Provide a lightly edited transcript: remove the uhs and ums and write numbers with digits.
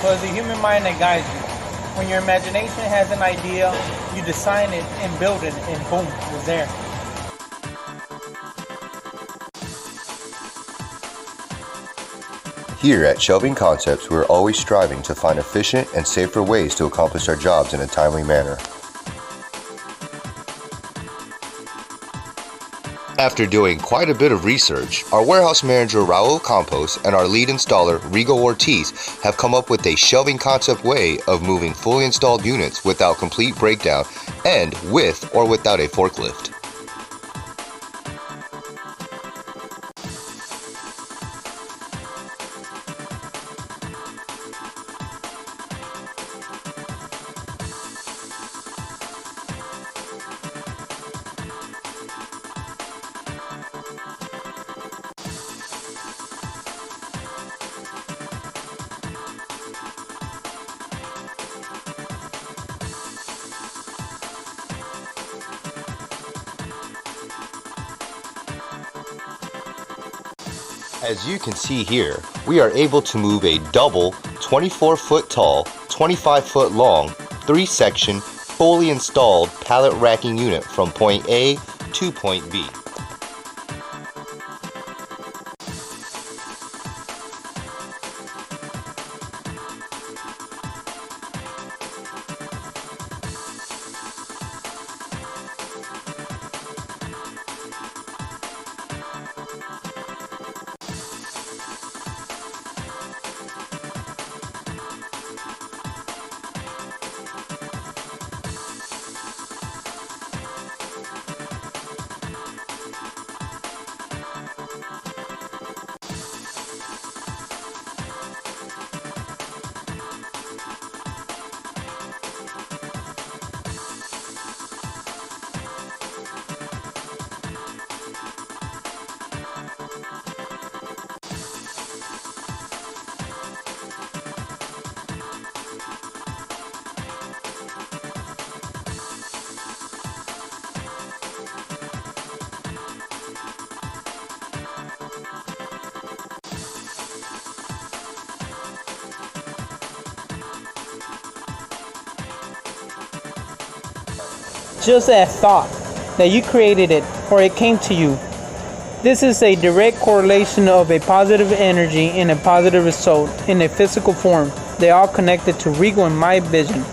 So it's the human mind that guides you. When your imagination has an idea, you design it and build it, and boom, it's there. Here at Shelving Concepts, we're always striving to find efficient and safer ways to accomplish our jobs in a timely manner. After doing quite a bit of research, our warehouse manager Raul Campos and our lead installer Rigo Ortiz have come up with a shelving concept way of moving fully installed units without complete breakdown and with or without a forklift. As you can see here, we are able to move a double 24-foot tall, 25-foot long, 3-section, fully installed pallet racking unit from point A to point B. Just that thought that you created it or it came to you. This is a direct correlation of a positive energy and a positive result in a physical form. They are connected to Rigo and my vision.